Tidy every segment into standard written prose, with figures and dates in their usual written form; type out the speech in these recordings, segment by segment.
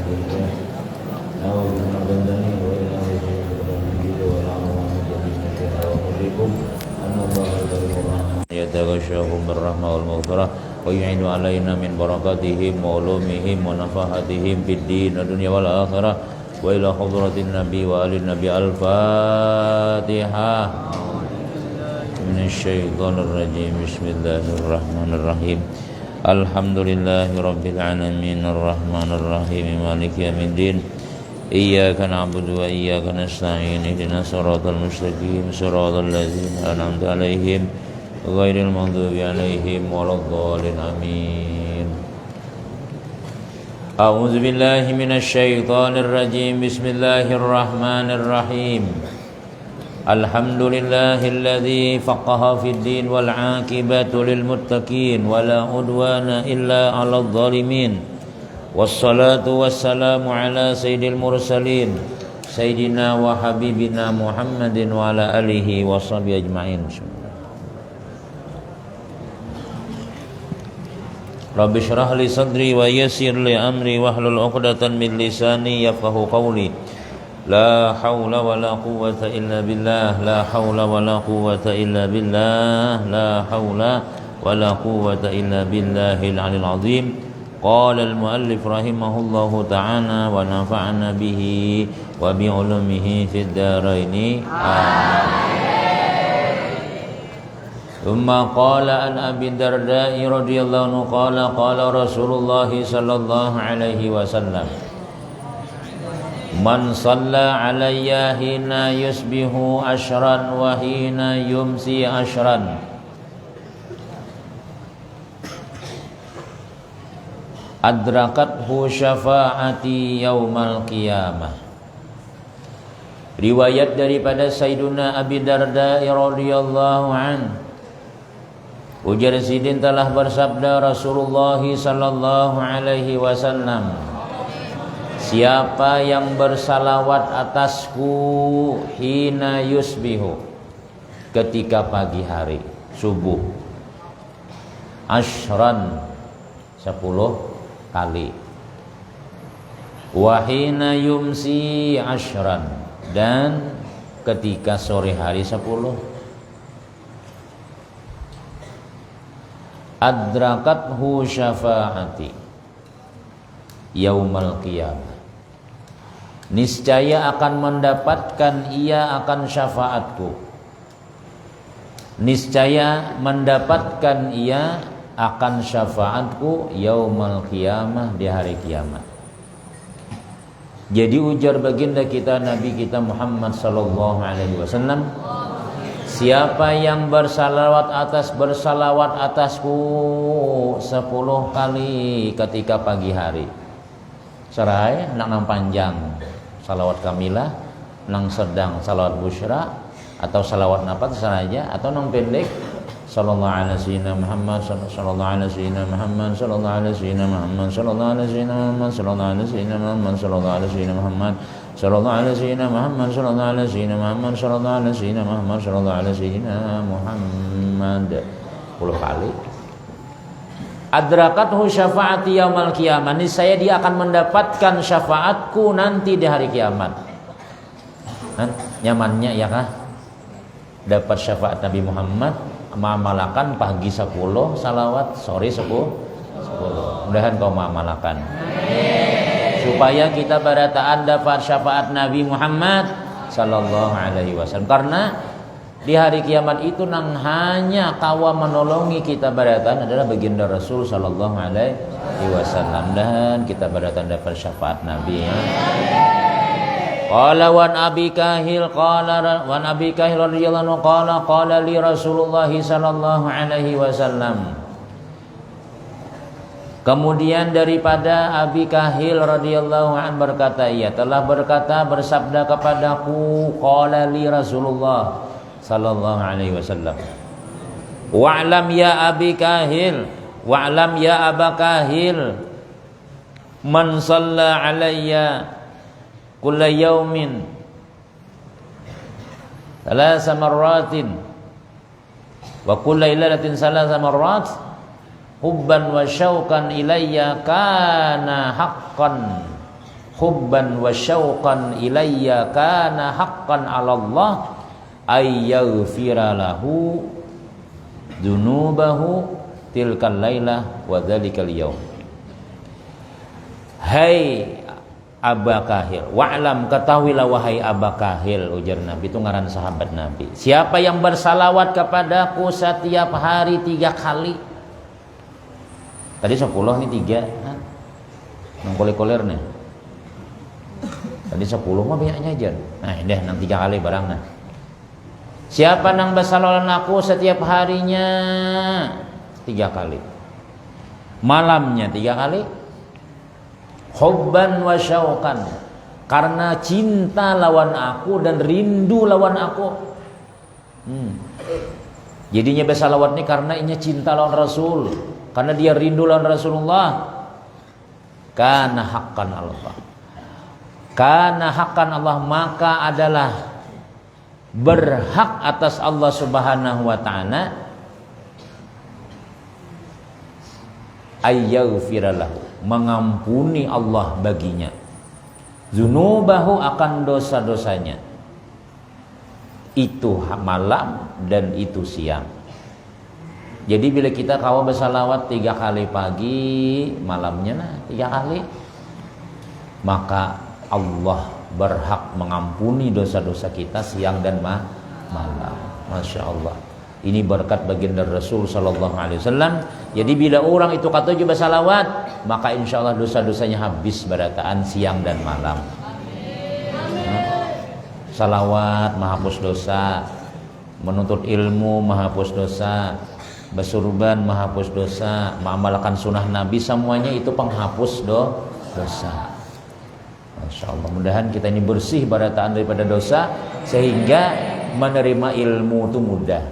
الدنيا نعوذ بك من الذنب وإلى وجهه الحمد والعظمة جميعا وأمركم أن الله الكريم الرحمن يتغشاهم بالرحمة والمغفرة ويعين علينا من بركاتهم وعلومهم ونفحاتهم في الدين والدنيا والآخرة وإلى حضرة النبي وآل النبي الفاتحة من الشيطان الرجيم بسم الله الرحمن الرحيم الحمد لله رب العالمين الرحمن الرحيم مالك يوم الدين إياك نعبد وإياك نستعين اهدنا الصراط المستقيم صراط الذين أنعمت عليهم غير المغضوب عليهم ولا الضالين آمين أعوذ بالله من الشيطان الرجيم بسم الله الرحمن الرحيم الحمد لله الذي فقه في الدين والعاقبة للمتقين ولا عدوان إلا على الظالمين والصلاة والسلام على سيد المرسلين سيدنا وحبيبنا محمد وعلى آله وصحبه أجمعين رب اشرح لي صدري ويسر لي أمري واحلل عقدة من لساني يفقهوا قولي لا حول ولا قوة إلا بالله لا حول ولا قوة إلا بالله لا حول ولا قوة إلا بالله العلي العظيم قال المؤلف رحمه الله تعالى ونفعنا به وبعلومه في الدارين آمين ثم قال عن أبي الدرداء رضي الله عنه قال قال رسول الله صلى الله عليه وسلم من صلى علي حين يصبح عشرا وحين يمسي عشرا adrakathu syafaati yaumal qiyamah. Riwayat daripada Sayyiduna Abi Darda radhiyallahu an, ujar sidin telah bersabda Rasulullah sallallahu alaihi wasallam, siapa yang bersalawat atasku hina yusbihu, ketika pagi hari subuh, ashran 10 kali, wahina yumsi ashran, dan ketika sore hari 10, adrakathu syafaati yaumal qiyamah, niscaya akan mendapatkan ia akan syafaatku, niscaya mendapatkan ia akan syafaatku yaumal qiyamah, di hari kiamat. Jadi ujar baginda kita Nabi kita Muhammad sallallahu alaihi wasallam, siapa yang bersalawat atasku 10 kali ketika pagi hari, serai nang panjang salawat kamilah, nang sedang salawat busyra, atau salawat napa terserah aja, atau nang pendek sallallahu alaihi sayyidina Muhammad sallallahu alaihi sayyidina Muhammad sallallahu alaihi sayyidina Muhammad sallallahu alaihi sayyidina Muhammad sallallahu alaihi sayyidina Muhammad sallallahu alaihi sayyidina Muhammad sallallahu alaihi sayyidina Muhammad sallallahu alaihi sayyidina Muhammad sallallahu alaihi sayyidina Muhammad sallallahu alaihi sayyidina Muhammad 10 kali. Adrakathu syafaati yaumal qiyamah, niscaya dia akan mendapatkan syafaatku nanti di hari kiamat. Nyamannya ya kah? Dapat syafaat Nabi Muhammad, mengamalkan pagi 10 salawat, sore 10. Mudahan kau mengamalkan, supaya kita barataan dapat syafaat Nabi Muhammad sallallahu alaihi wasallam. Karena di hari kiamat itu nang hanya kawa menolongi kita barataan adalah baginda Rasul sallallahu alaihi wasallam, dan kita barataan dapat syafaat Nabi ya. Qala wan Abi Kahil radhiyallahu anhu qala li Rasulullah sallallahu alaihi wasallam. Kemudian daripada Abi Kahil radhiyallahu anhu berkata, ia telah berkata bersabda kepadaku, qala li Rasulullah sallallahu alaihi wasallam, wa'lam ya Abi Kahil, wa'lam ya Aba Kahil, man shalla alayya kulla yaumin thalatha marratin wa kulla lailatin thalatha marrat hubban wa syauqan ilayya kana haqqan hubban wa syauqan ilayya kana haqqan 'ala Allah ay yaghfira lahu dzunubahu tilkal lailah wa dzalikal yaum. Hai Aba Kahil, wa'lam, ketahuilah wahai Aba Kahil, ujar Nabi, itu ngaran sahabat Nabi, siapa yang bersalawat kepadaku setiap hari 3 kali. Tadi 10 nih 3 nang koler-koler nih. Tadi 10 mah banyaknya aja. Nah dah nang 3 kali barang nah. Siapa nang bersalawat aku setiap harinya 3 kali, malamnya 3 kali, hubban wa syauqan, karena cinta lawan aku dan rindu lawan aku. Jadinya bersalawat ini karena ini cinta lawan Rasul, karena dia rindu lawan Rasulullah. Kana haqqan Allah, kana haqqan Allah, maka adalah berhak atas Allah Subhanahu wa ta'ala ayyaghfiralahu, mengampuni Allah baginya, dzunubahu, akan dosa-dosanya, itu malam dan itu siang. Jadi bila kita kawa bersalawat 3 kali pagi, malamnya 3 kali, maka Allah berhak mengampuni dosa-dosa kita siang dan malam. Masya Allah. Ini berkat baginda Rasul sallallahu alaihi wasallam. Jadi bila orang itu kata juga bersalawat, maka insya Allah dosa-dosanya habis berataan siang dan malam. Salawat menghapus dosa, menuntut ilmu menghapus dosa, bersurban menghapus dosa, mengamalkan sunnah Nabi, semuanya itu penghapus dosa. Masya Allah, mudahan kita ini bersih barataan daripada dosa, sehingga menerima ilmu itu mudah,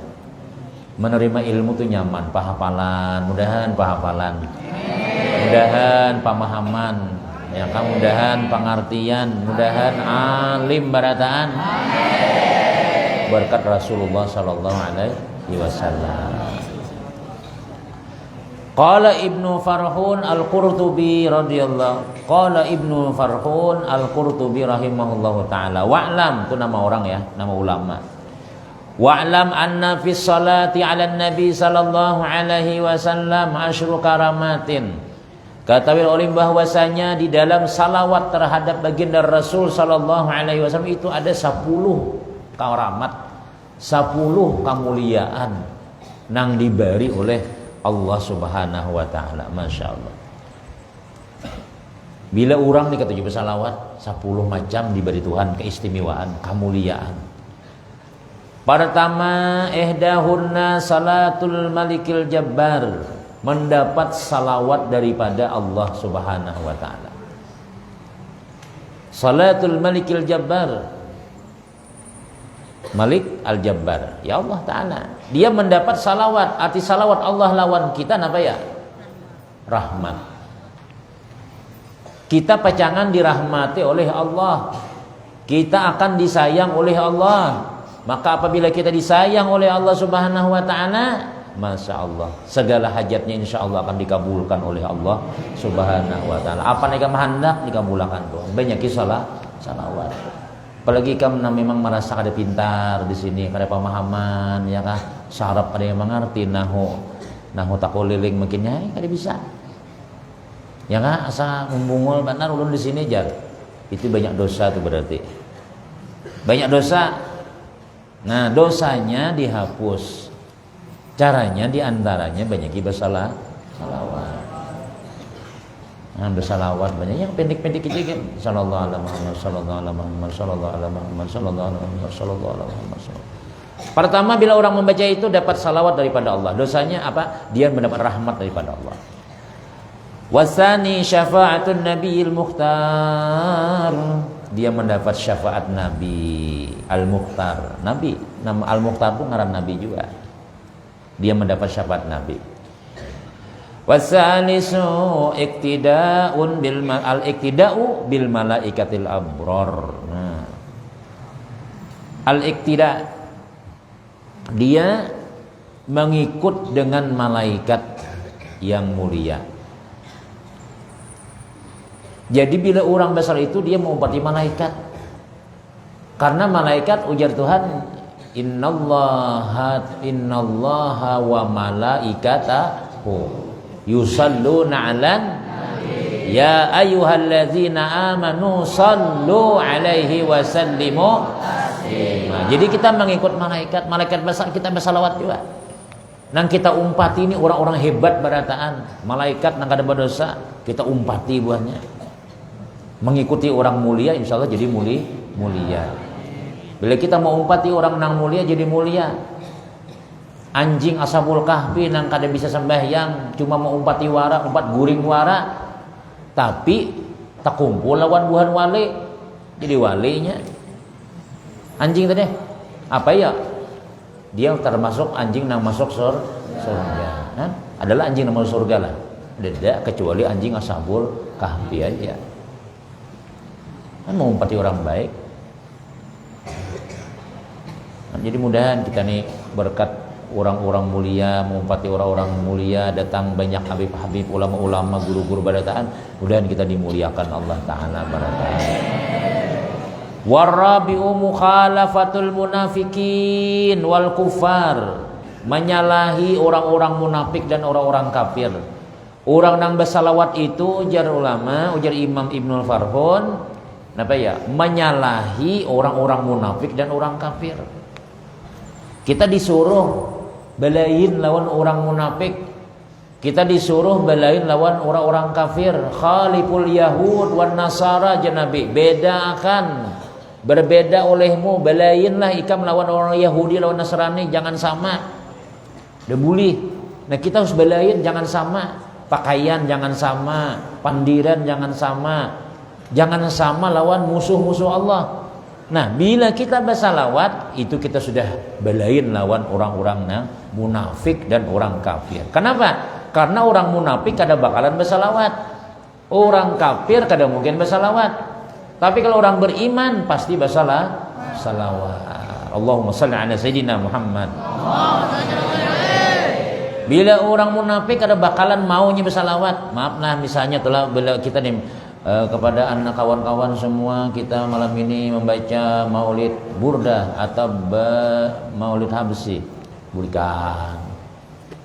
menerima ilmu itu nyaman, pahafalan, mudahan pahafalan, mudahan pemahaman, ya kan, mudahan pengertian, mudahan alim barataan, berkat Rasulullah sallallahu alaihi wasallam. Qala Ibnu Farhun Al-Qurtubi radhiyallahu, qala Ibnu Farhun Al-Qurtubi rahimahullahu taala, wa'lam, itu nama orang ya, nama ulama. Wa'lam anna fi salati 'ala nabi sallallahu alaihi wasallam asyru karamatin. Ketahui oleh bahwasanya di dalam salawat terhadap baginda Rasul sallallahu alaihi wasallam itu ada 10 karamat, 10 kemuliaan nang diberi oleh Allah Subhanahu wa taala. Masya Allah. Bila orang dikatakan bersalawat 10 macam diberi Tuhan keistimewaan, kemuliaan. Pertama, ihdahunna salatul malikil jabbar, mendapat salawat daripada Allah Subhanahu wa taala. Salatul malikil jabbar, Malik al-Jabbar, ya Allah Ta'ala, dia mendapat salawat. Arti salawat Allah lawan kita apa ya? Rahmat. Kita pacangan dirahmati oleh Allah, kita akan disayang oleh Allah. Maka apabila kita disayang oleh Allah Subhanahu wa ta'ala, Masya Allah, segala hajatnya insya Allah akan dikabulkan oleh Allah Subhanahu wa ta'ala. Apa yang kamu hendak dikabulkan tuh. Banyak salawat. Apalagi kamu memang merasa ada pintar di sini, ada pemahaman, ya kah? Syarab ada yang mengerti nahu takuliling mungkinnya, kada bisa. Ya kah? Asa membungul benar ulun di sini jar. Itu banyak dosa tuh berarti. Banyak dosa. Nah, dosanya dihapus. Caranya diantaranya banyak salawat. Nah, bersalawat banyak yang pendek-pendek aja kan. Sallallahu alaihi Muhammad, sallallahu alaihi Muhammad, sallallahu alaihi Muhammad, sallallahu alaihi Muhammad, sallallahu alaihi Muhammad. Pertama, bila orang membaca itu dapat salawat daripada Allah. Dosanya apa? Dia mendapat rahmat daripada Allah. Wasani syafa'atun nabiyil mukhtar. Dia mendapat syafaat Nabi Al-Mukhtar. Nabi, nama Al-Mukhtar itu ngaran Nabi juga. Dia mendapat syafaat Nabi. Wasalisu iktida'un al-iktida'u bil malaikatil abrar. Nah, al-iktida', dia mengikut dengan malaikat yang mulia. Jadi bila orang besar itu dia mengumpati malaikat. Karena malaikat ujar Tuhan, innallaha wa malaikatahu yusalluna 'alan ya ayyuhalladzina amanu sallu 'alaihi wa sallimu taslima. Jadi kita mengikut malaikat, malaikat besar kita bersalawat juga. Nang kita umpati ini orang-orang hebat barataan, malaikat nang kada berdosa, kita umpati buahnya. Mengikuti orang mulia insyaallah jadi mulia. Bila kita mau umpati orang nang mulia jadi mulia. Anjing Ashabul Kahfi nang kada bisa sembahyang, cuma mau umpati wara, umpat guring wara, tapi tak kumpul lawan buhan wali, jadi walinya. Anjing tadi apa ya? Dia termasuk anjing nang masuk surga. Adalah anjing nang masuk surga lah. Tidak kecuali anjing Ashabul Kahfi aja. Mau umpati orang baik. Jadi mudahan kita nih berkat orang-orang mulia, mengumpati orang-orang mulia, datang banyak habib-habib, ulama-ulama, guru-guru barataan, mudahan kita dimuliakan Allah Ta'ala barataan. Warabi'u mukhalafatul munafikin wal kufar, menyalahi orang-orang munafik dan orang-orang kafir. Orang yang bersalawat itu ujar ulama, ujar Imam Ibnul Farhun, apa ya? Menyalahi orang-orang munafik dan orang kafir. Kita disuruh belain lawan orang munafik, kita disuruh belain lawan orang-orang kafir. Khaliful Yahud wan Nasara, Nabi bedakan, berbeda olehmu, belainlah ikam lawan orang Yahudi lawan Nasrani, jangan sama. Udah boleh. Nah kita harus belain jangan sama, pakaian jangan sama, pandiran jangan sama, jangan sama lawan musuh-musuh Allah. Nah bila kita bersalawat itu kita sudah belain lawan orang-orang munafik dan orang kafir. Kenapa? Karena orang munafik kada bakalan bersalawat, orang kafir kada mungkin bersalawat. Tapi kalau orang beriman pasti bersalawat. Allahumma salli ala sayyidina Muhammad. Bila orang munafik kada bakalan maunya bersalawat. Maaf lah misalnya telah bila kita nih kepada anak kawan-kawan semua, kita malam ini membaca maulid burdah atau maulid habsi, bukan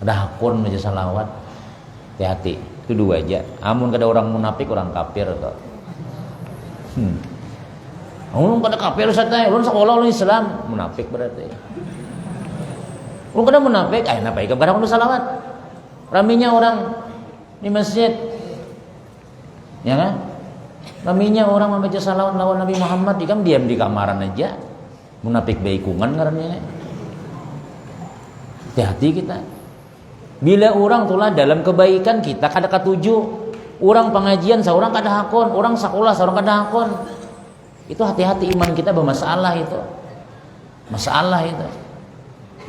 ada hakun baca salawat, hati-hati itu dua aja. Amun kada orang munafik orang kafir kok. Amun kada kafir saja, ulun sekolah ulun Islam munafik berarti. Ulun kada munafik, napa ikam kada salawat. Raminya orang di masjid, ya kan? Raminya orang membaca salawat lawan Nabi Muhammad, ikam diam di kamaran aja. Munafik baikungan ngarannya. Hati-hati kita. Bila orang tulah dalam kebaikan kita kada katuju, orang pengajian seorang kada hakon, orang sekolah seorang kada hakon. Itu hati-hati iman kita bermasalah itu. Masalah itu.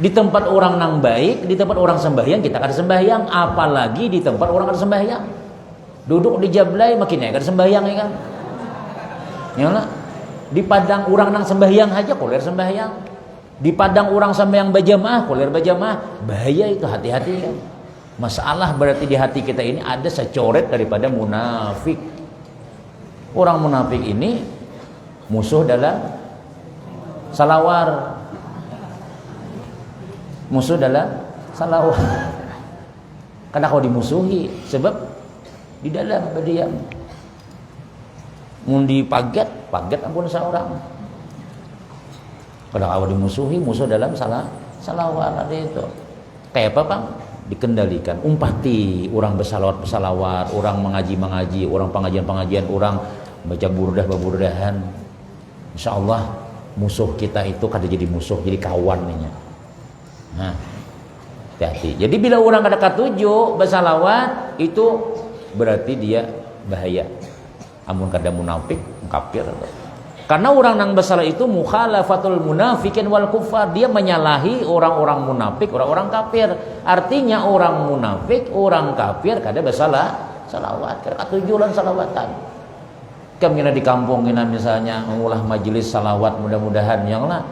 Di tempat orang nang baik, di tempat orang sembahyang kita kada sembahyang, apalagi di tempat orang kada sembahyang. Duduk di jablay makin kada sembahyang ya kan. Yalah. Di padang orang nang sembahyang aja koler sembahyang. Di padang orang sembahyang berjamaah koler berjamaah. Bahaya itu, hati-hati kan. Masalah berarti di hati kita ini ada secoret daripada munafik. Orang munafik ini musuh dalam salawar. Musuh dalam salawar. Karena kau dimusuhi sebab di dalam berdiam. Mundi paget ampun seorang. Kalau awak dimusuhi, musuh dalam salawat ada itu. Kayak apa Bang? Dikendalikan. Umpati orang bersalawat, orang mengaji, orang pengajian, orang baca burdahan. Insyaallah musuh kita itu kada jadi musuh, jadi kawan nih. Nah, hati-hati. Jadi bila orang kada katuju bersalawat itu berarti dia bahaya. Amun kada munafik, kafir. Karena orang nang bersalah itu mukhalafatul munafikin wal kufar, dia menyalahi orang-orang munafik, orang-orang kafir. Artinya orang munafik, orang kafir kada bersalah salawat, kada katujuan salawatan. Kami di kampung kita misalnya mengulah majelis salawat, mudah-mudahan yang lah.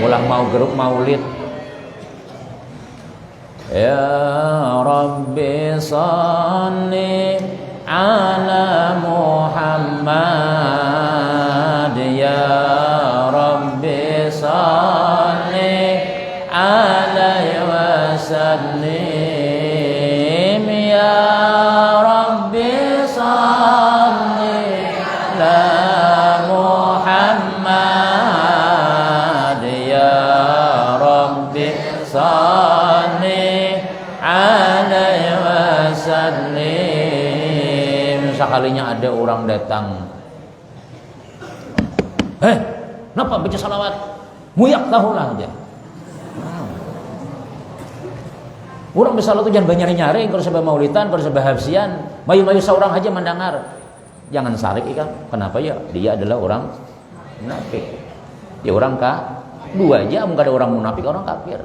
Ulah mau grup maulid. Ya Rabbi salli ala sekalinya ada orang datang, kenapa baca salawat? Muyak tahulah aja. Orang bersalawat itu jangan banyak nyari, kalau sebab maulidan, kalau sebab habsian, mayu-mayu seorang aja mendengar. Jangan sarik ikan. Kenapa ya? Dia adalah orang munafik. Ya orang dua aja, enggak ada orang munafik, orang kafir.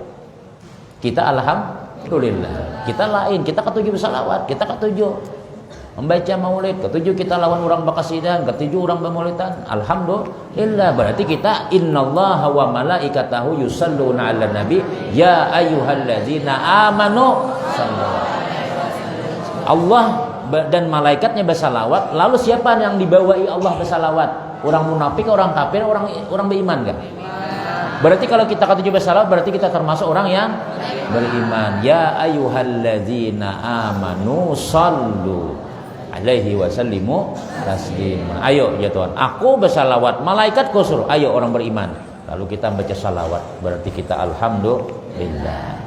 Kita alhamdulillah. Kita lain, kita ketujuh bersalawat, kita ketujuh membaca maulid, ketujuh kita lawan orang bakasidan, ketujuh orang bermaulidan. Alhamdulillah. Berarti kita innallaha wa malaikatahu yusalluna 'alan nabi ya ayyuhallazina amanu sallu. Allah dan malaikatnya bersalawat. Lalu siapa yang dibawahi Allah bersalawat? Orang munafik, orang kafir, orang beriman enggak? Berarti kalau kita ketujuh bersalawat, berarti kita termasuk orang yang beriman. Ya ayyuhallazina amanu sallu alaihi wasallimu taslima. Ayo ya Tuhan, aku bersalawat, malaikatku suruh. Ayo orang beriman. Lalu kita baca salawat, berarti kita alhamdulillah.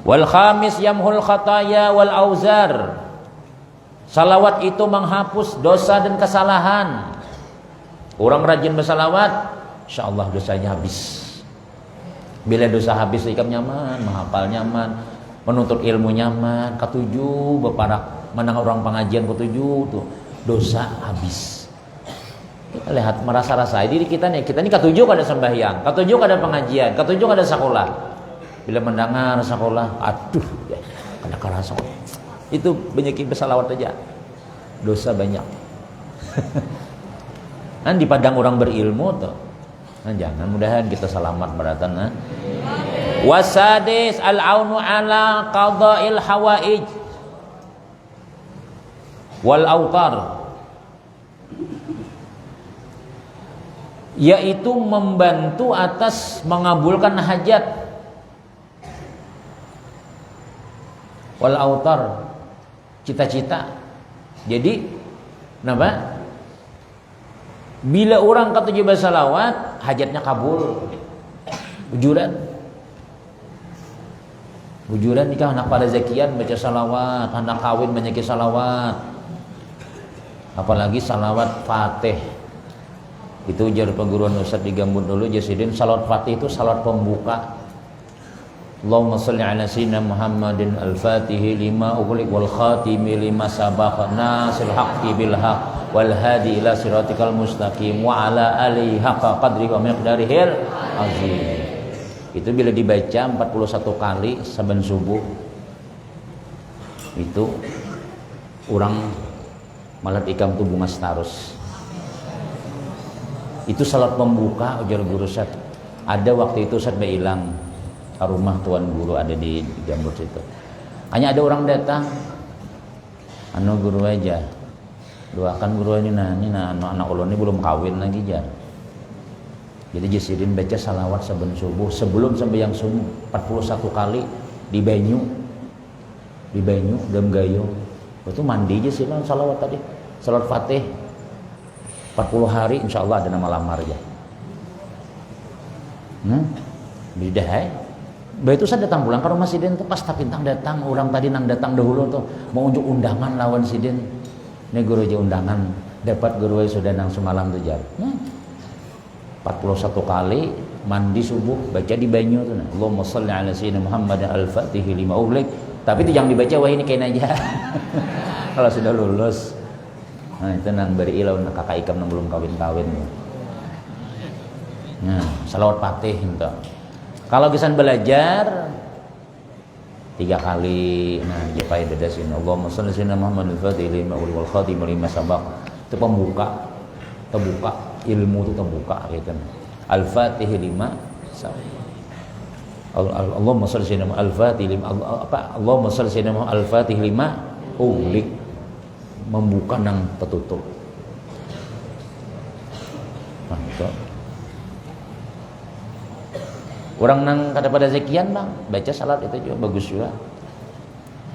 Wal khamis yamhul khataya wal auzar. Salawat itu menghapus dosa dan kesalahan. Orang rajin bersalawat, insyaallah dosanya habis. Bila dosa habis, ikam nyaman, menghafal nyaman, menuntut ilmu nyaman. Ketujuh beparak menang orang pengajian, ketujuh tuh dosa habis. Kita lihat merasa-rasa diri kita nih, kita ini ketujuh kada sembahyang, ketujuh kada pengajian, ketujuh kada sekolah. Bila mendengar sekolah, aduh ya, kada kerasa. Itu banyak bersalawat aja, dosa banyak. Kan di padang orang berilmu tuh. Nah, jangan, mudahan kita selamat beratan. Nah. Wasadis al-aunu ala qada'il hawaij wal autar, yaitu membantu atas mengabulkan hajat. Wal autar, cita-cita. Jadi kenapa? Bila orang ketujuh bersalawat, hajatnya kabul. Bujuran nikah, anak pada zakian baca salawat, anak kawin banyak salawat. Apalagi salawat Fatih. Itu jar perguruan Ustaz di Gambut dulu, Jasidin, salawat Fatih itu salawat pembuka. Allahumma salli ala sayyidina Muhammadin al-Fatihi lima ughliq wal khatimi lima sabaqa nasil haqqi bil haqq wal hadi ila siratikal mustaqim wa ala alihi haqqa qadri wa miqdarihil azim. Itu bila dibaca 41 kali saban subuh, itu orang malat ikam tu bunga starus. Itu salat pembuka, ujar guru Ustaz. Ada waktu itu Ustaz hilang ke rumah tuan guru ada di Gambut situ. Hanya ada orang datang, anu guru aja, doakan guru ini anak ulun ini belum kawin lagi jar. Jadi Jasidin baca salawat saben subuh sebelum sembahyang subuh 41 kali di banyu dalam gayung. Itu mandi aja sih salawat tadi, salawat Fatih 40 hari insyaallah ada nama lamar aja. Bidah. Begitu saya datang pulang ke rumah Sidin tuh pas tapintang datang, orang tadi nang datang dahulu tuh mau unjuk undangan lawan Sidin. Ini guru aja undangan, dapat guru sudah nang semalam tuh jar. 41 kali mandi subuh baca di banyu tuh. Allahumma shalli ala sayyidina Muhammad al-Fatihi lima ughliq. Tapi itu jangan dibaca wah ini kain aja. Kalau sudah lulus. Nah, itu nang beri ilau kakak ikam nang belum kawin-kawin. Nah, salawat Fatih itu. Kalau kisan belajar 3 kali, nah japai dadasin Allahumma shalli ala sayyidina Muhammad al-Fatihi lima ughliq wal khatim lima sabaq. Itu pembuka, terbuka ilmu itu terbuka gitu. Al-Fatih 5 Allahumma shalli sayyidina al-Fatih 5 Allahumma shalli sayyidina al-Fatih 5 ughliq, membuka nang tertutup. Nah, itu. Orang nang kata pada sekian bang baca salat itu juga bagus juga.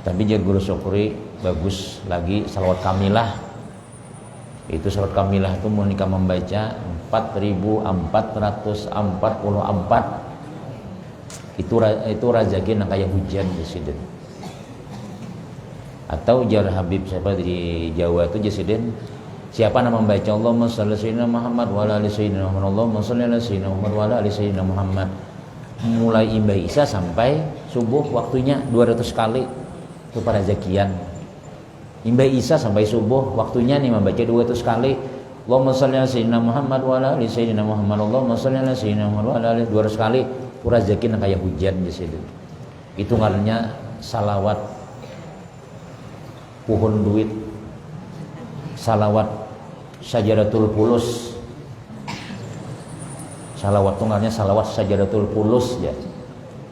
Tapi jadi guru syukuri bagus lagi salawat kamilah. Itu salawat kamilah itu mau nikah membaca 4444. Itu rezeki nang kayak hujan di sini. Atau ujar Habib siapa di Jawa itu Jesiden, siapa nama membaca Allahumma shalli ala sayyidina Muhammad wa ala ali sayyidina Muhammad, Allahumma shalli ala sayyidina Muhammad wa ala ali sayyidina Muhammad, mulai Imba Isa sampai subuh waktunya 200 kali itu para zakian. Imba Isa sampai subuh waktunya nih membaca 200 kali Allahumma shalli ala sayyidina Muhammad wa ala ali sayyidina Muhammad, Allahumma shalli ala sayyidina Muhammad wa ala ali 200 kali pura zakin kayak hujan Jesiden. Itu ngarannya salawat pohon duit, salawat Sajaratul Pulus. Salawat tunggalnya salawat Sajaratul Pulus ya.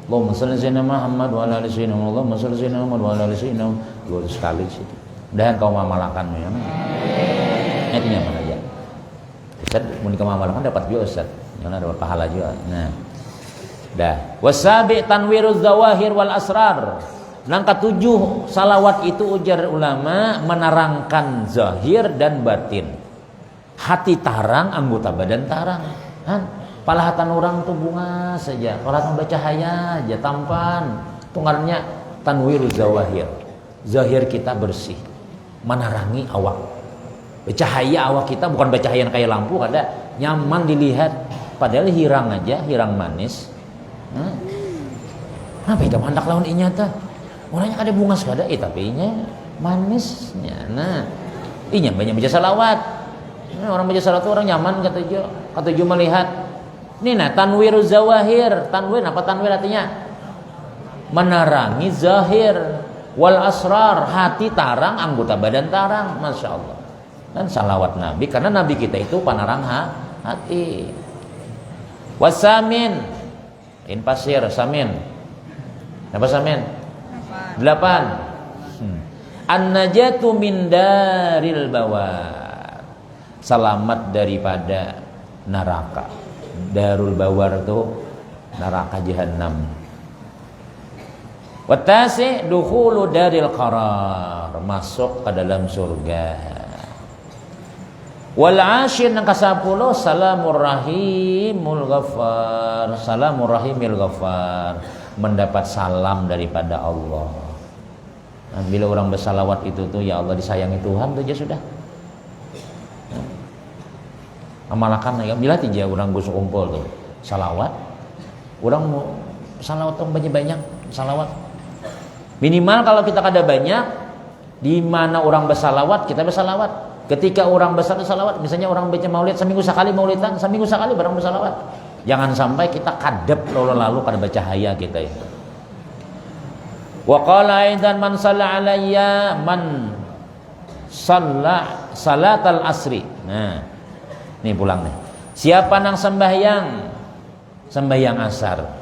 Allahumma shalli ala sayyidina Muhammad wa ala ali sayyidina Muhammad, Allahumma shalli ala sayyidina Muhammad wa ala ali sayyidina Muhammad, 200 sekali sih. Dan kau mamalakan ya. Itu nyaman aja. Ustaz mun ka mamalakan dapat juga Ustaz. Jangan dapat pahala juga. Nah. Dah. Wasabi tanwiruz zawahir wal asrar. Langkah 7 salawat itu ujar ulama menerangkan zahir dan batin. Hati tarang, anggota badan tarang. Kan? Palahatan orang tuh bunga saja. Palahatan bercahaya aja, tampan. Tunggalnya tanwiruz zawahir. Zahir kita bersih, menerangi awak. Bercahaya awak kita bukan bercahaya kayak lampu, ada nyaman dilihat. Padahal hirang aja, hirang manis. Kenapa itu mandak lawan inya tah? Orangnya ada bunga sekada, tapi inya manisnya. Nah, inya banyak baca salawat. Nah, orang baca salawat itu orang nyaman kata Jo melihat. Ini nah tanwiruz zawahir. Tanwir apa tanwir artinya? Menerangi zahir wal asrar, hati tarang, anggota badan tarang. Masya Allah. Dan salawat Nabi karena Nabi kita itu penerang hati. Wasamin. In pasir samin. Apa samin? 8. An-najatu min daril bawar. Selamat daripada neraka. Darul bawar itu neraka jahanam. Wa tasi dukhulu daril qarar, masuk ke dalam surga. Wal ashir yang ke-10 salamur rahimul ghafar. Salamur rahimil ghafar, mendapat salam daripada Allah. Nah, bila orang bersalawat itu tuh ya Allah disayangi Tuhan tuh aja sudah. Amalakan ya bila aja orang gusuk kumpul tuh salawat. Orang mau salawat tuh banyak salawat. Minimal kalau kita kada banyak, di mana orang bersalawat kita bersalawat. Ketika orang bersalawat, misalnya orang baca maulid seminggu sekali maulidan, seminggu sekali barang bersalawat. Jangan sampai kita kadep lalu kada baca haya kita itu. Wa qala aidan man shalla alayya man shalla salatal asri. Nah, nih pulang nih. Siapa nang sembahyang asar.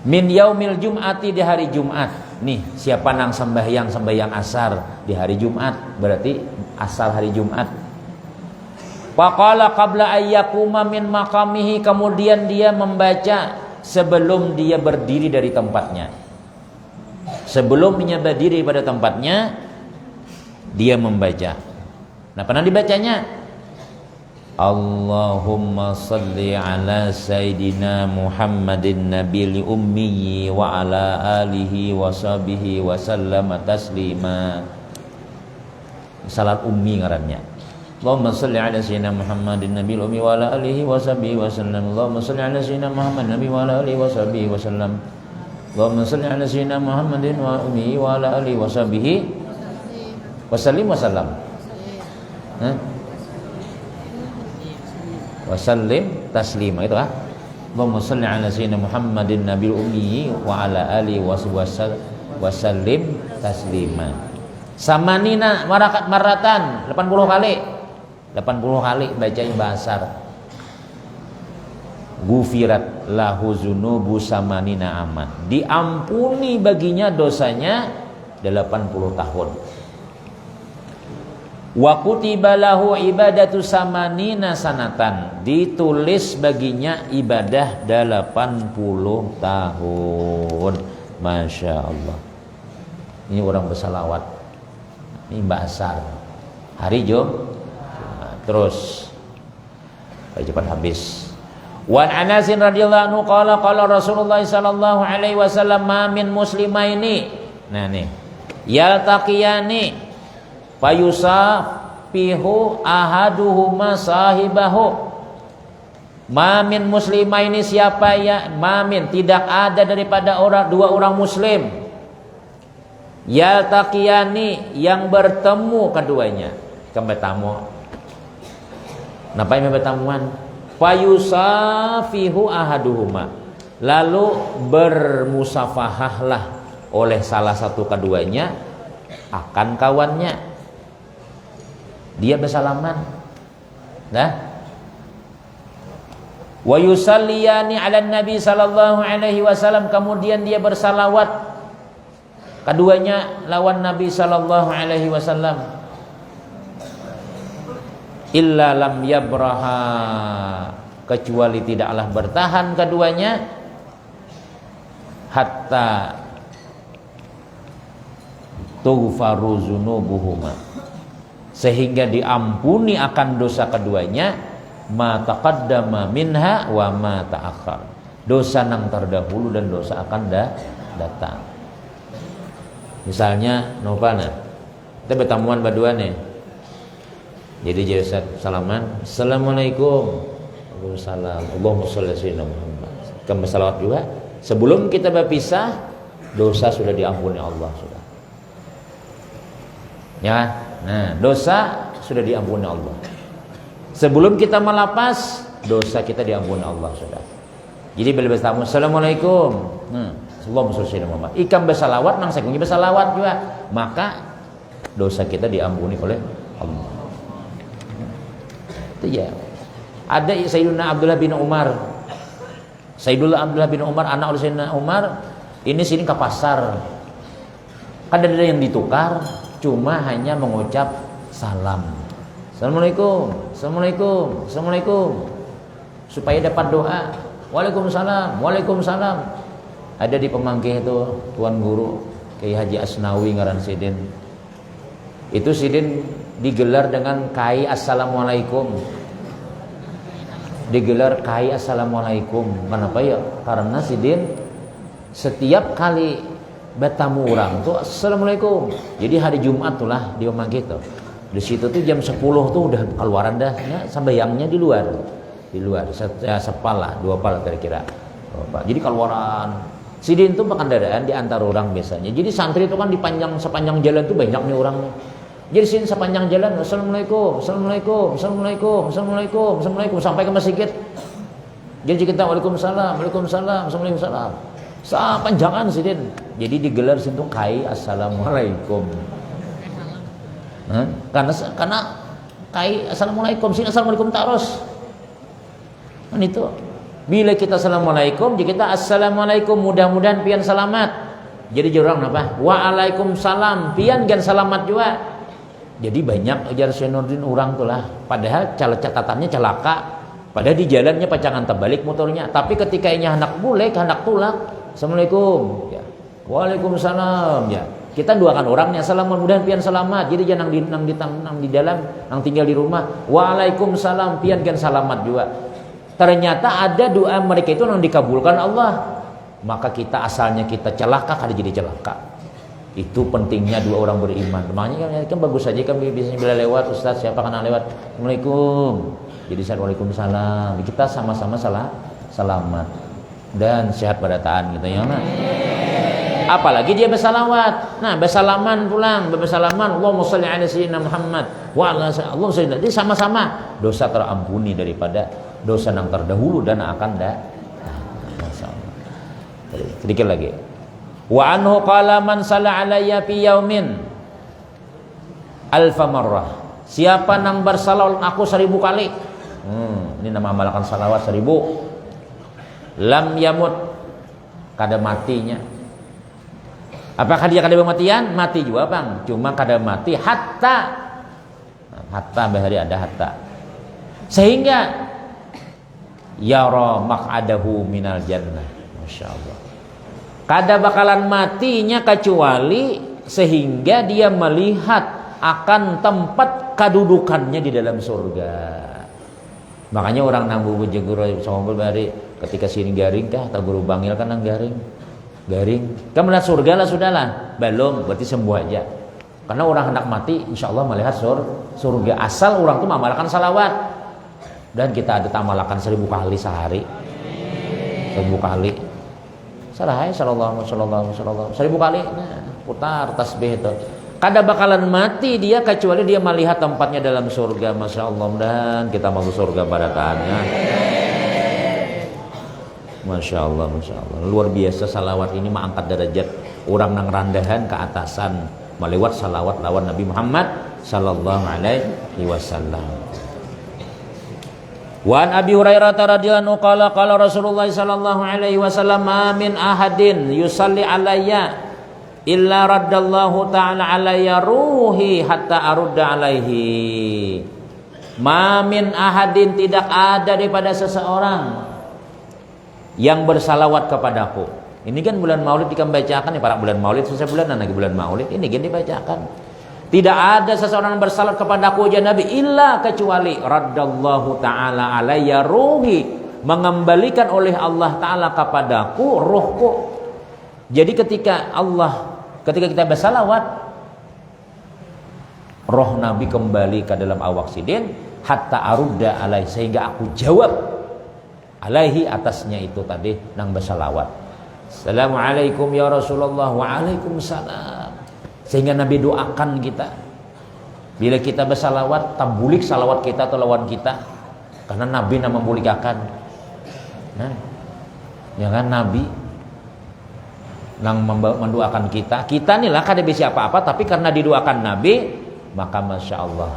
Min yaumil jum'ati di hari Jumat. Nih, siapa nang sembahyang asar di hari Jumat, berarti asar hari Jumat. Faqala qabla ayyakuma min maqamihi, kemudian dia membaca sebelum dia berdiri dari tempatnya. Sebelum dia berdiri pada tempatnya, dia membaca. Nah, pernah dibacanya Allahumma salli ala sayyidina Muhammadin nabiyil ummi wa ala alihi wa sahbihi wa sallama taslima. Salat ummi ngarannya. Allahumma salli ala sayyidina Muhammadin nabiyil ummi wa ala alihi wa sahbihi wa sallam. Allahumma salli ala sayyidina Muhammad nabi wa ala alihi wa sahbihi wa sallam. Allahumma salli ala sayyidina Muhammadin wa ummi wa ala alihi wa sahbihi wa sallim wa sallam. Wa sallim taslima itu Allahumma salli ala sayyidina Muhammadin nabiyil ummi wa ala alihi wa sallim taslima. Samanina maratan 80 kali. 80 kali baca bahasar. Gufirat lahu zunubu samanina aman. Diampuni baginya dosanya 80 tahun. Wa kutiba lahu ibadatu samanina sanatan. Ditulis baginya ibadah 80 tahun. Masya Allah. Ini orang bersalawat. Ini bahasar. Hari Jumat. Terus cepat habis. Wa Anas radhiyallahu anhu qala qala Rasulullah sallallahu alaihi wasallam ma min muslimaini. Nah nih. Yaltaqiyani fayusafihu ahaduhuma sahibahu. Ma min muslimaini, siapa ya? Ma min, tidak ada daripada dua orang muslim. Yaltaqiyani, yang bertemu keduanya. Bertemu. Napa yang bertemuan? Fayusafihu ahaduhuma, lalu bermusafahahlah oleh salah satu keduanya akan kawannya. Dia bersalaman. Nah, wa yusalliyani ala nabi sallallahu alaihi wasallam, kemudian dia bersalawat keduanya lawan Nabi sallallahu alaihi wasallam. Illa lam yabraha, kecuali tidaklah bertahan keduanya hatta tughfaru dzunubuhuma, sehingga diampuni akan dosa keduanya, ma taqaddama minha wa ma ta'akhkhar, dosa yang terdahulu dan dosa akan datang. Misalnya nopana kita bertemuan berdua nih. Jadi jadi salaman, assalamualaikum, waalaikumsalam, Allahumma sholli ala sayyidina Muhammad. Kami salawat juga. Sebelum kita berpisah, dosa sudah diampuni Allah sudah. Ya, nah dosa sudah diampuni Allah. Sebelum kita melapas, dosa kita diampuni Allah sudah. Jadi bila bertamu, assalamualaikum, Allahumma sholli ala sayyidina Muhammad. Ikam bersalawat, nang sekungi bersalawat juga, maka dosa kita diampuni oleh Allah. Ya. Ada Sayyidina Abdullah bin Umar. Sayyidina Abdullah bin Umar, anak oleh Sayyidina Umar, ini sini ke pasar. Kan ada yang ditukar, cuma hanya mengucap salam. Assalamualaikum, assalamualaikum, assalamualaikum, supaya dapat doa. Waalaikumsalam, waalaikumsalam. Ada di Pemangkih itu Tuan Guru Kiai Haji Asnawi ngaran Sidin. Itu Sidin digelar dengan Kai Assalamualaikum. Digelar Kai Assalamualaikum. Kenapa ya? Karena Sidin setiap kali bertamu orang tuh Assalamualaikum. Jadi hari Jumat tuh lah di rumah gitu. Di situ tuh jam 10 tuh udah keluaran dah ya, sambayangnya di luar. Di luar sepal lah, 2 pal kira-kira. Jadi keluaran. Sidin tuh pengendaraan di antara orang biasanya. Jadi santri itu kan di sepanjang jalan tuh banyaknya orang. Jadi sini sepanjang jalan assalamualaikum, assalamualaikum, assalamualaikum, assalamualaikum, assalamualaikum sampai ke masjid. Jadi kita waalaikumsalam, waalaikumsalam, assalamualaikum. Sepanjangan sidin. Jadi digelar situ Kai Assalamualaikum. Karena Kai Assalamualaikum, sini assalamualaikum terus. Kan itu. Bila kita assalamualaikum, jadi kita assalamualaikum, mudah-mudahan pian selamat. Jadi jurang apa? Waalaikumsalam, pian gan selamat juga. Jadi banyak ajar Senordin orang tuh lah. Padahal catatannya celaka. Padahal di jalannya pacangan terbalik motornya. Tapi ketika ini anak bule, anak tulak, assalamualaikum. Ya. Waalaikumsalam. Ya. Kita doakan orangnya, assalamualaikum, mudah-mudahan pian selamat. Jadi jangan di dalam, yang tinggal di rumah. Waalaikumsalam, pian kan selamat juga. Ternyata ada doa mereka itu yang dikabulkan Allah. Maka kita asalnya kita celaka, kada jadi celaka. Itu pentingnya dua orang beriman. Makanya kan bagus saja kan biasanya bila lewat Ustaz siapa kena lewat Assalamualaikum. Jadi Waalaikumsalam. Kita sama-sama selamat dan sehat pada taan gitu ya. Nah. Apalagi dia bersalawat. Nah, bersalaman pulang, bersalaman Allahumma sholli ala sayyidina Muhammad wa ala Allahumma sholli. Jadi sama-sama dosa terampuni daripada dosa yang terdahulu dan akan masyaallah. Sedikit lagi. Wa anhu qala man salla alayya fi yaumin alfa marrah. Siapa nang bersalawat aku 1000 kali. Ini nama amalkan salawat 1000. Lam yamut, kada matinya. Apakah dia kada kematian? Mati juga bang. Cuma kada mati hatta bahari ada hatta. Sehingga yara maq'adahu minal jannah. Masyaallah. Kada bakalan matinya kecuali sehingga dia melihat akan tempat kedudukannya di dalam surga. Makanya orang nambu bujeguru sombol bari ketika sini garing kah atau guru bangil kan nang garing. Kan melihat surga lah sudahlah. Belum, berarti sembuh aja. Karena orang hendak mati insya Allah melihat surga asal orang tuh mengamalkan salawat. Dan kita ada tamalakan 1000 kali sehari. 1000 kali. Salahai sallallahu 1000 kali. Nah, putar tasbih itu. Kada bakalan mati dia kecuali dia melihat tempatnya dalam surga. Masya Allah, dan kita masuk surga pada taannya. Masya Allah, Masya Allah. Luar biasa salawat ini mengangkat derajat orang nang randahan ke atasan melewat salawat lawan Nabi Muhammad sallallahu alaihi wasallam. Wa an Abi Hurairah radhiyallahu anhu qala Rasulullah sallallahu alaihi wasallam ma min ahadin yusalli alayya illa raddallahu ta'ala alayya ruhi hatta arudda alaihi. Ma min ahadin, tidak ada daripada seseorang yang bersalawat kepadaku. Ini kan bulan Maulid dibacakan ya, para bulan Maulid selesai bulan lagi bulan Maulid ini kan dibacakan. Tidak ada seseorang yang bersalawat kepadaku ya Nabi illa kecuali raddallahu ta'ala alayya ruhi, mengembalikan oleh Allah Ta'ala kepadaku ruhku. Jadi ketika kita bersalawat, roh Nabi kembali ke dalam awak sidin hatta arudda alaihi, sehingga aku jawab alaihi atasnya itu tadi nang bersalawat. Assalamualaikum ya Rasulullah, waalaikumsalam. Sehingga Nabi doakan kita. Bila kita bersalawat, tabulik salawat kita atau lawan kita, karena Nabi nama membulikakan. Nah, ya kan Nabi nang mendoakan kita nih lah kada bisa apa-apa, tapi karena didoakan Nabi maka Masya Allah.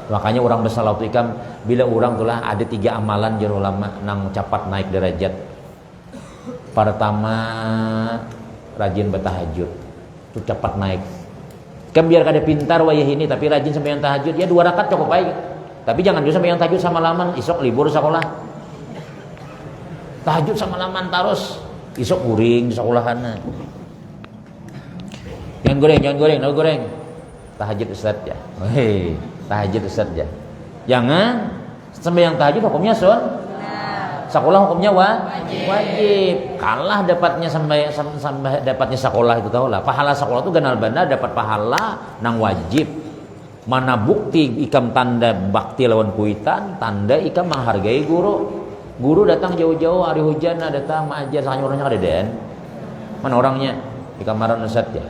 Makanya orang bersalawat ikam, bila orang tulah ada 3 amalan jar ulama nang cepat naik derajat. Pertama rajin bertahajud, itu cepat naik. Kan biar kada pintar wayah ini tapi rajin sembahyang tahajud ya 2 rakaat cukup baik. Tapi jangan juga sembahyang tahajud sama laman, isok libur sekolah. Tahajud sama laman terus. Isok guring sekolahan. Jangan goreng. Tahajud Ustaz ya. Hei, tahajud Ustaz ya. Jangan sembahyang tahajud hukumnya sekolah hukumnya wajib. Kalah dapatnya sampai dapatnya sekolah itu tahu lah. Pahala sekolah itu ganal benar dapat pahala nang wajib. Mana bukti ikam tanda bakti lawan kuitan, tanda ikam menghargai guru. Guru datang jauh-jauh hari hujan datang mengajar, sangat orangnya ada den. Mana orangnya? Di kamaran Ustaz ya.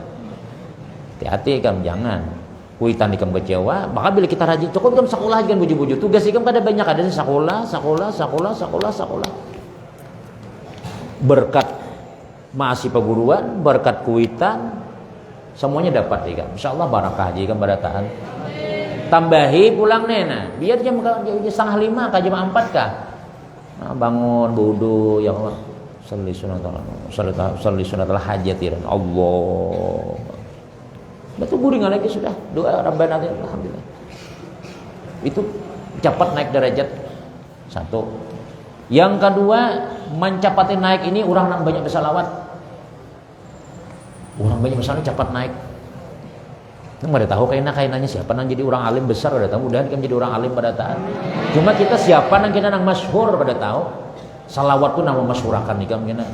Hati-hati ikam, jangan kuitan ikam kecewa. Maka bila kita rajin cukup ikam sekolah kan buju-buju. Tugas ikam pada banyak ada sekolah. Berkat masih perguruan, berkat kuitan, semuanya dapat ikam. Insyaallah barakah aja ikam pada tahan. Tambahi pulang nena. Biar jam 4:30 ke jam 4 kah? Nah, bangun wudu ya Allah, salli sunatul hajatiran Allah. Betul guring lagi sudah doa Rabbana alhamdulillah. Itu cepat naik derajat. 1. Yang kedua, mencapati naik ini orang yang banyak bersalawat. Orang banyak bersalawat cepat naik. Nggak ada tahu kainanya siapa nang jadi orang alim besar pada tahu, mudah kan jadi orang alim pada tahu. Cuma kita siapa nang kita nang masyhur pada tahu. Salawat tu nama masyhurakan nikam kena.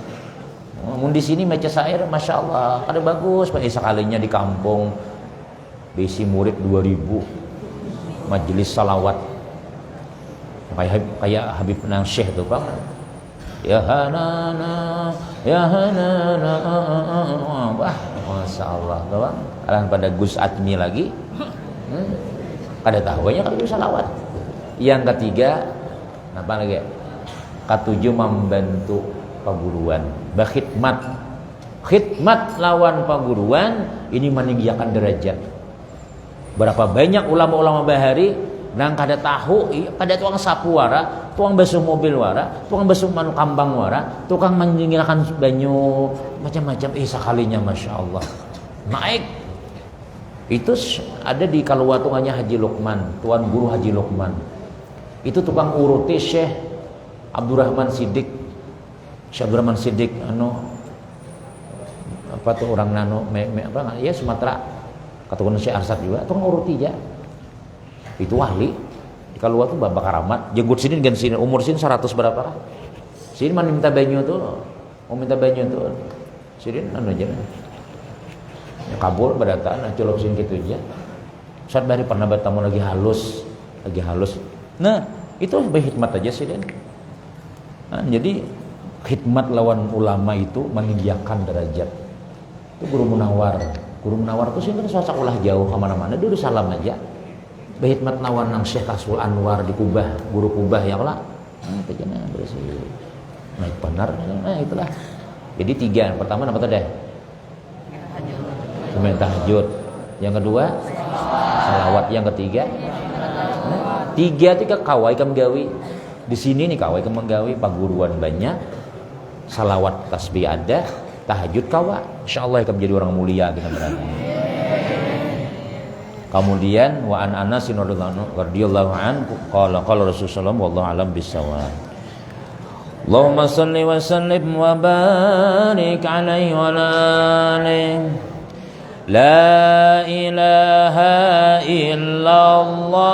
Mun di sini maca syair Masya Allah ada bagus, pakai sekalinya di kampung bisi murid 2000 majelis salawat kayak Habib nang Syekh tu Bang. Ya hanana wah Masya Allah Bang. Alang pada Gus Admi lagi. Kada tahunya kalau bisa salawat. Yang ketiga apa lagi? Ketujuh membantu perguruan, khidmat lawan perguruan ini meninggikan derajat. Berapa banyak ulama-ulama bahari nang kada tahu pada tukang sapu wara, tukang basuh mobil wara, tukang basuh manu kambang wara, tukang menjingilkan banyu macam-macam sekalinya Masya Allah naik. Itu ada di Kaluwatungannya Haji Lukman, Tuan Guru Haji Lukman. Itu tukang uruti Syekh Abdurrahman Siddiq. Syekh Abdurrahman Siddiq apa tuh orang nano apa ya Sumatera. Katakan Syekh Arsad juga tukang uruti ya. Itu wali Kalau tuh babak karamat, jenggut sini gan sini, umur sini 100 berapa lah. Sini mana minta banyu tuh, mau minta banyu tuh. Sini anu aja. Ya kabur badataan, colok sini gitu aja. Saat bari pernah bertemu lagi halus. Nah, itu berhikmat aja sih. Nah, jadi khidmat lawan ulama itu meninggikan derajat. Itu Guru Munawar tuh sih kan suasa ulah jauh kemana-mana, dia udah salam aja. Berkhidmat lawan nang Syekh Kasul Anwar di Kubah, guru Kubah ya lah. Nah, itu aja bersih. Naik benar, nah itulah. Jadi 3, yang pertama apa tadi? Sembahyang tahajud. Yang kedua, salawat. Yang ketiga, 3 itu kawai kemgawi. Di sini nih kawai kemgawi, paguruan banyak, salawat tasbih ada, tahajud kawa. Insyaallah akan menjadi orang mulia kita berani. Kemudian wa an Anas radhiyallahu anhu qala Rasulullah wallahu alam bisawab. Allahumma shalli wa sallim wa barik alaihi wa alihi. La ilaha illallah.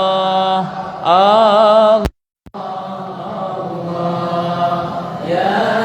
Allah ya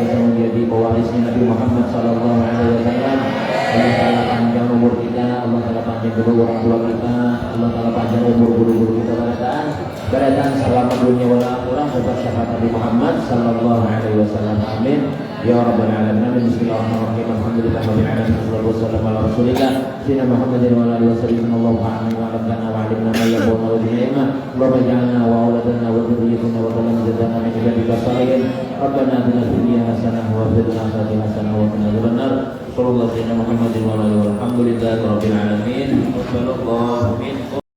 yang menjadi pewarisnya Nabi Muhammad sallallahu alaihi wasallam. Allah Ta'ala panjang umur kita, Allah Ta'ala panjang kedua orang tua kita, Allah Ta'ala panjang umur guru-guru kita beradaan selama dunia wal akhirah bersama syafaat Nabi Muhammad sallallahu alaihi wasallam. Amin ya rabbal alamin. Bismillahirrahmanirrahim. Alhamdulillahirabbil alamin. Wassalatu wassalamu ala rasulillah sayyidina Muhammadin wa ala alihi wasallam. Sallallahu alaihi wa sallam wa alimna ma yaqulu wa bi'ilma wa baja'alna wa auladana wa dhurriyyatina wa talamizatana min ibadika salihin. Rabbana atina fid dunya hasanah wa fil akhirati hasanah wa qina adzabannar. Sallallahu alaihi wa sallam Muhammadin wa ala alihi wa sallam. Alhamdulillahirabbil alamin. Wassallallahu